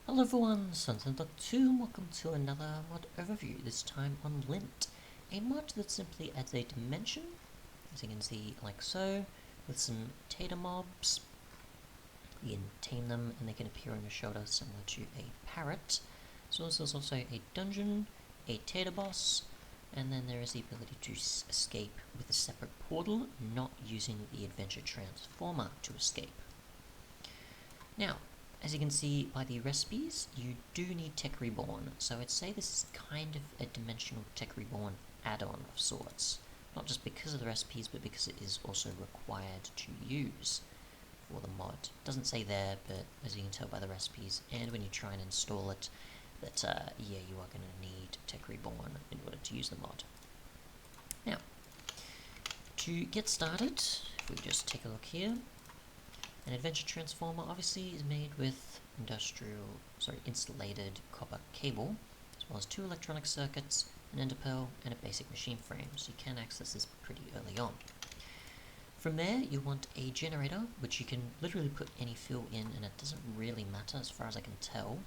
Hello everyone, Sunset.2 and welcome to another mod overview, this time on Lint, a mod that simply adds a dimension, as you can see like so, with some tater mobs. You can tame them and they can appear on your shoulder similar to a parrot. So there's also a dungeon, a tater boss, and then there is the ability to escape with a separate portal, not using the adventure transformer to escape. Now, as you can see by the recipes, you do need Tech Reborn, so I'd say this is kind of a dimensional Tech Reborn add-on of sorts. Not just because of the recipes, but because it is also required to use for the mod. It doesn't say there, but as you can tell by the recipes, and when you try and install it, that yeah, you are going to need Tech Reborn in order to use the mod. Now, to get started, if we just take a look here, an adventure transformer obviously is made with insulated copper cable, as well as 2 electronic circuits, an enderpearl, and a basic machine frame, so you can access this pretty early on. From there, you want a generator, which you can literally put any fuel in, and it doesn't really matter as far as I can tell.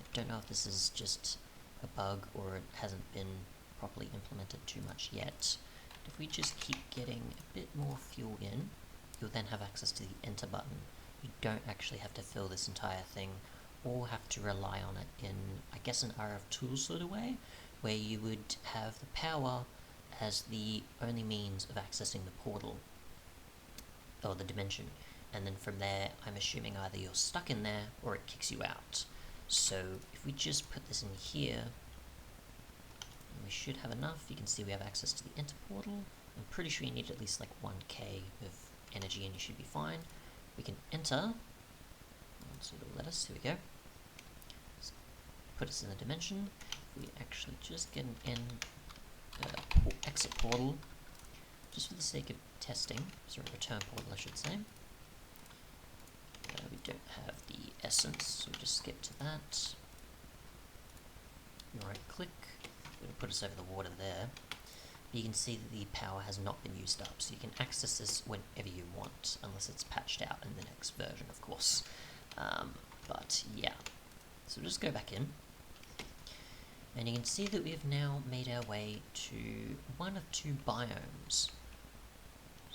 I don't know if this is just a bug or it hasn't been properly implemented too much yet. But if we just keep getting a bit more fuel in, you'll then have access to the enter button. You don't actually have to fill this entire thing or have to rely on it in, I guess, an RF tools sort of way, where you would have the power as the only means of accessing the portal or the dimension, and then from there I'm assuming either you're stuck in there or it kicks you out. So if we just put this in here, we should have enough. You can see we have access to the enter portal. I'm pretty sure you need at least like 1k of energy and you should be fine. We can enter. So it'll let us. Here we go. So put us in the dimension. We actually just get an exit portal, just for the sake of testing. Sorry, return portal, I should say. We don't have the essence, so we just skip to that. Right click. It'll put us over the water there. You can see that the power has not been used up, so you can access this whenever you want, unless it's patched out in the next version, of course. But yeah, so we'll just go back in, and you can see that we have now made our way to one of 2 biomes.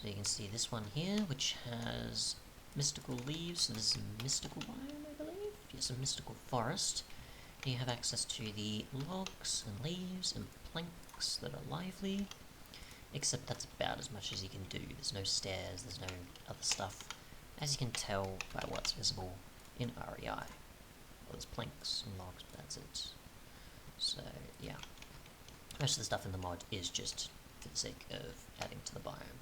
So you can see this one here, which has mystical leaves, so this is a mystical biome, I believe? Yes, a mystical forest. And you have access to the logs and leaves and planks that are lively, except that's about as much as you can do. There's no stairs, there's no other stuff, as you can tell by what's visible in REI. Well, there's planks and logs, but that's it. So, yeah. Most of the stuff in the mod is just for the sake of adding to the biome.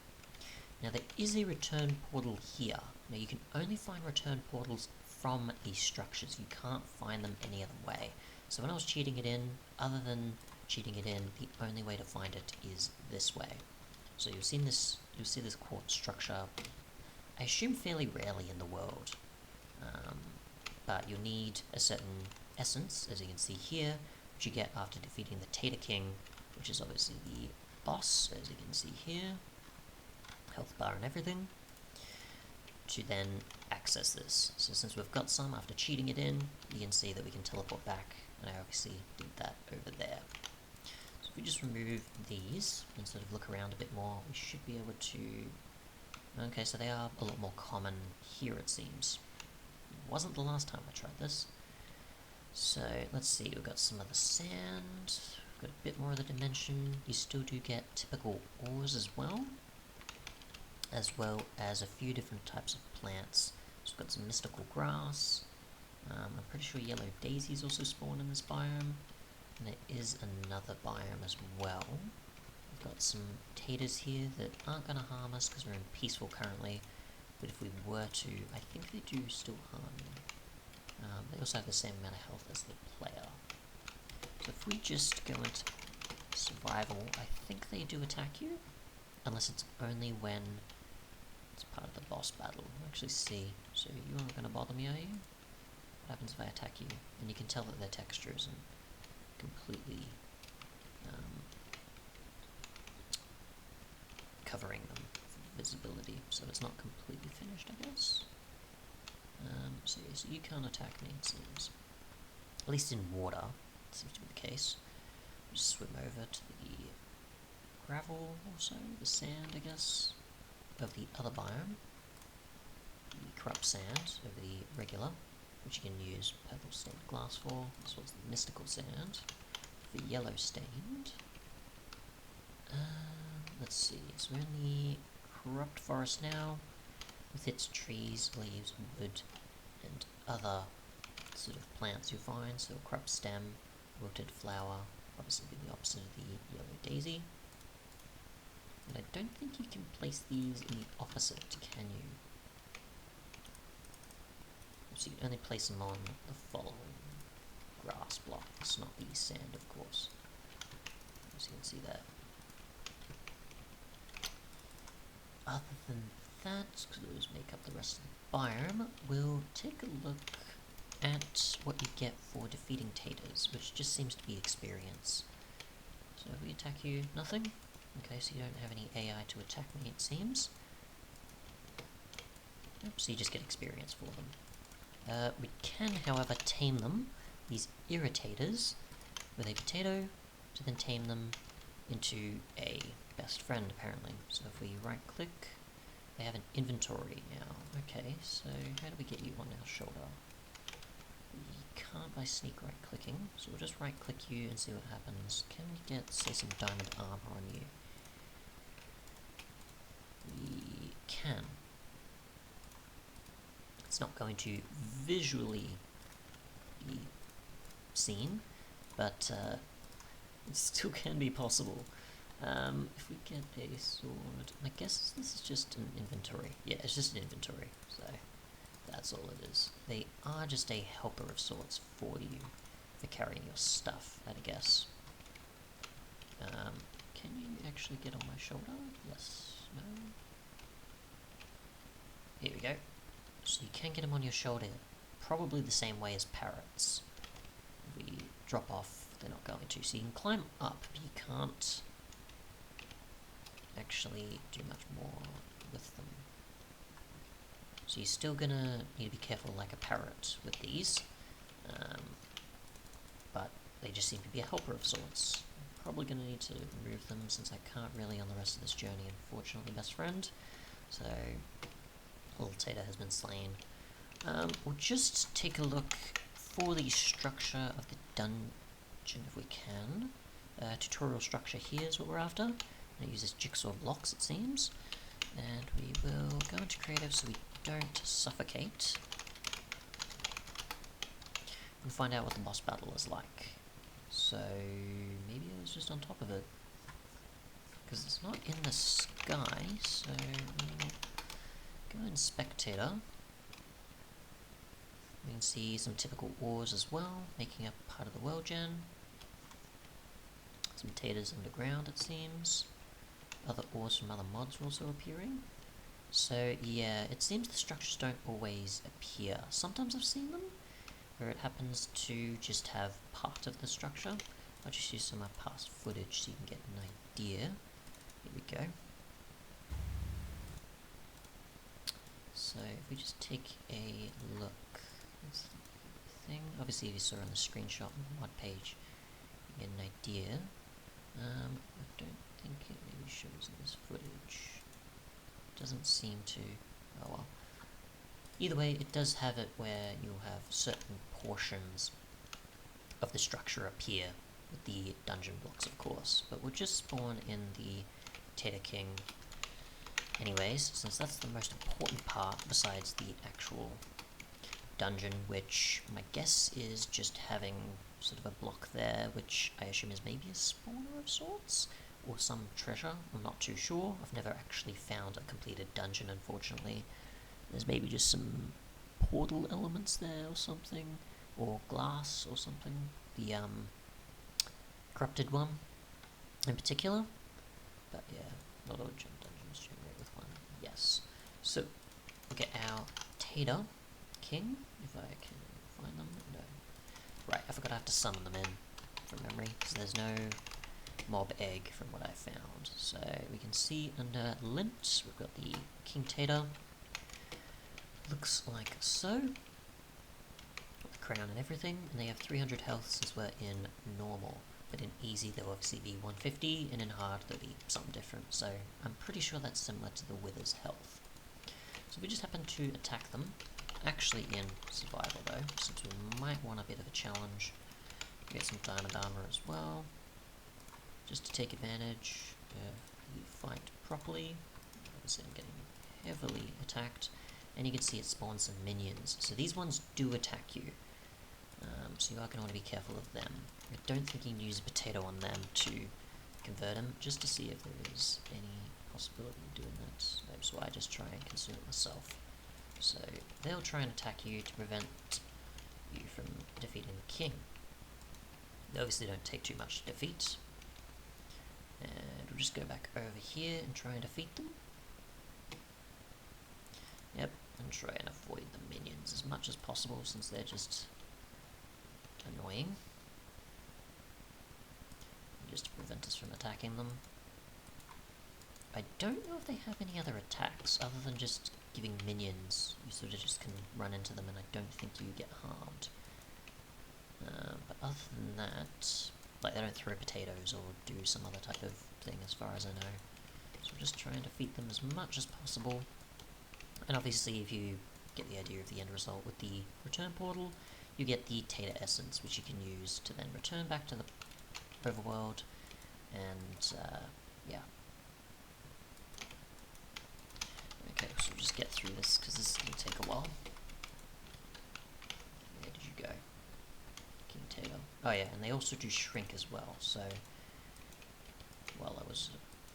Now, there is a return portal here. Now, you can only find return portals from these structures. You can't find them any other way. So when I was cheating it in, other than cheating it in, the only way to find it is this way. So you'll see this quartz structure, I assume fairly rarely in the world, but you'll need a certain essence, as you can see here, which you get after defeating the Tater King, which is obviously the boss, as you can see here, health bar and everything, to then access this. So since we've got some after cheating it in, you can see that we can teleport back, and I obviously did that over there. So if we just remove these and sort of look around a bit more, we should be able to... Okay, so they are a lot more common here, it seems. It wasn't the last time I tried this. So let's see, we've got some of the sand, we've got a bit more of the dimension. You still do get typical ores as well as a few different types of plants. So we've got some mystical grass. I'm pretty sure yellow daisies also spawn in this biome. And there is another biome as well. We've got some taters here that aren't going to harm us because we're in peaceful currently. But if we were to, I think they do still harm you. They also have the same amount of health as the player. So if we just go into survival, I think they do attack you. Unless it's only when it's part of the boss battle. We'll actually see. So you aren't going to bother me, are you? What happens if I attack you? And you can tell that their texture isn't completely covering them for visibility, so it's not completely finished, I guess. So you can't attack me, it seems. At least in water, seems to be the case. Just swim over to the gravel or so, the sand, I guess, of the other biome. The corrupt sand over the regular, which you can use purple stained glass for. This was the mystical sand. The yellow stained. Let's see, so we're in the corrupt forest now, with its trees, leaves, wood, and other sort of plants you find. So corrupt stem, wilted flower, obviously be the opposite of the yellow daisy. And I don't think you can place these in the opposite, can you? So you can only place them on the following grass blocks, not the sand, of course. As you can see there. Other than that, because those make up the rest of the biome, we'll take a look at what you get for defeating Taters, which just seems to be experience. So if we attack you, nothing? Okay, so you don't have any AI to attack me, it seems. Yep, so you just get experience for them. We can, however, tame them, these irritators, with a potato, to then tame them into a best friend, apparently. So if we right-click, they have an inventory now. Okay, so how do we get you on our shoulder? We can't by sneak right-clicking, so we'll just right-click you and see what happens. Can we get, say, some diamond armor on you? We can. It's not going to visually be seen, but it still can be possible. If we get a sword, I guess this is just an inventory. Yeah, it's just an inventory, so that's all it is. They are just a helper of sorts for you, for carrying your stuff, I'd guess. Can you actually get on my shoulder? Yes, no? Here we go. So you can get them on your shoulder, probably the same way as parrots. If we drop off, they're not going to. So you can climb up, but you can't actually do much more with them. So you're still gonna need to be careful like a parrot with these, but they just seem to be a helper of sorts. I'm probably gonna need to remove them since I can't really on the rest of this journey, unfortunately, best friend. So, little Tater has been slain. We'll just take a look for the structure of the dungeon if we can. Tutorial structure here is what we're after. It uses jigsaw blocks, it seems. And we will go into creative so we don't suffocate. And find out what the boss battle is like. So, maybe I was just on top of it. Because it's not in the sky, so we'll go in spectator. We can see some typical ores as well, making up part of the world gen. Some Taters underground, it seems. Other ores from other mods are also appearing. So yeah, it seems the structures don't always appear. Sometimes I've seen them, where it happens to just have part of the structure. I'll just use some of my past footage so you can get an idea. Here we go. So if we just take a look, that's the thing. Obviously if you saw on the screenshot on the mod page, you get an idea. I don't think it maybe shows in this footage. Doesn't seem to. Oh well. Either way, it does have it where you'll have certain portions of the structure appear with the dungeon blocks, of course. But we'll just spawn in the Tater King anyways, since that's the most important part besides the actual dungeon, which my guess is just having sort of a block there, which I assume is maybe a spawner of sorts, or some treasure. I'm not too sure. I've never actually found a completed dungeon, unfortunately. There's maybe just some portal elements there or something, or glass or something. The corrupted one in particular. But yeah, not all dungeons generate with one. Yes. So look at our Tater King, if I can find them. No. Right, I forgot I have to summon them in from memory, because there's no mob egg from what I found. So we can see under Lint, we've got the King Tater. Looks like so. The crown and everything, and they have 300 health since we're in normal. But in easy they'll obviously be 150, and in hard they'll be something different, so I'm pretty sure that's similar to the Wither's health. So we just happen to attack them, actually in survival though, since we might want a bit of a challenge. Get some diamond armor as well, just to take advantage if you fight properly. Obviously I'm getting heavily attacked, and you can see it spawns some minions, so these ones do attack you. So you are going to want to be careful of them. I don't think you can use a potato on them to convert them, just to see if there is any possibility of doing that. That's why I just try and consume it myself. So they'll try and attack you to prevent you from defeating the king. They obviously don't take too much to defeat. And we'll just go back over here and try and defeat them. Yep, and try and avoid the minions as much as possible, since they're just annoying. Just to prevent us from attacking them. I don't know if they have any other attacks other than just giving minions. You sort of just can run into them, and I don't think you get harmed. But other than that, like, they don't throw potatoes or do some other type of thing as far as I know. So we're just trying to defeat them as much as possible. And obviously if you get the idea of the end result with the return portal, you get the Tater essence, which you can use to then return back to the overworld, and yeah. Okay, so we'll just get through this, because this is going to take a while. Where did you go? King Tater. Oh yeah, and they also do shrink as well, so... Well, I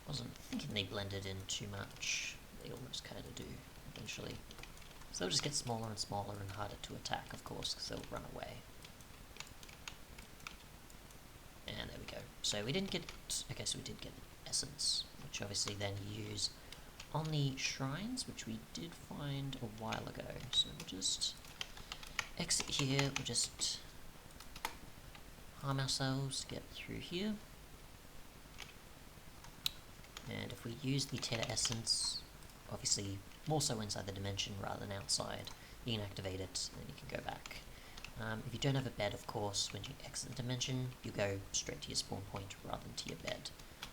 wasn't thinking they blended in too much. They almost kind of do, eventually. So they'll just get smaller and smaller and harder to attack, of course, because they'll run away. And there we go. So we didn't get... Okay, so we did get essence, which obviously then you use on the shrines, which we did find a while ago. So we'll just exit here, we'll just harm ourselves to get through here. And if we use the Tater essence, obviously more so inside the dimension rather than outside, you can activate it and then you can go back. If you don't have a bed, of course, when you exit the dimension, you go straight to your spawn point rather than to your bed.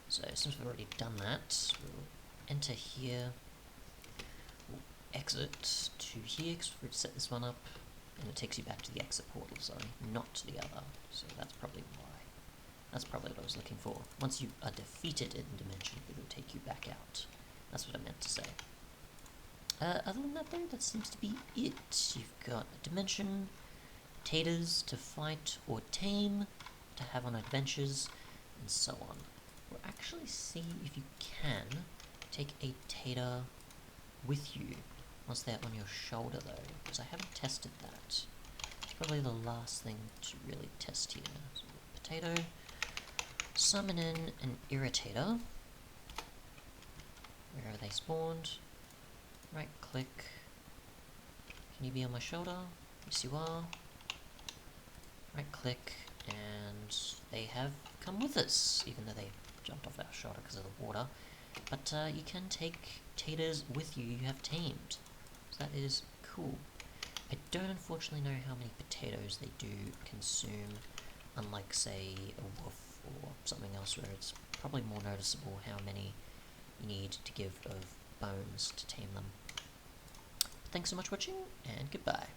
So since we've already done that, we'll enter here, we'll exit to here, because we've set this one up, and it takes you back to the exit portal, sorry, not to the other, so that's probably why. That's probably what I was looking for. Once you are defeated in the dimension, it will take you back out. That's what I meant to say. Other than that though, that seems to be it. You've got a dimension, Taters to fight or tame, to have on adventures, and so on. We'll actually see if you can take a Tater with you once they're on your shoulder though, because I haven't tested that. It's probably the last thing to really test here. So potato, summon in an irritator, wherever they spawned, right click, can you be on my shoulder? Yes you are. Right click, and they have come with us, even though they jumped off our shoulder because of the water. But you can take Taters with you have tamed, so that is cool. I don't unfortunately know how many potatoes they do consume, unlike say a wolf or something else where it's probably more noticeable how many you need to give of bones to tame them. Thanks so much for watching, and goodbye.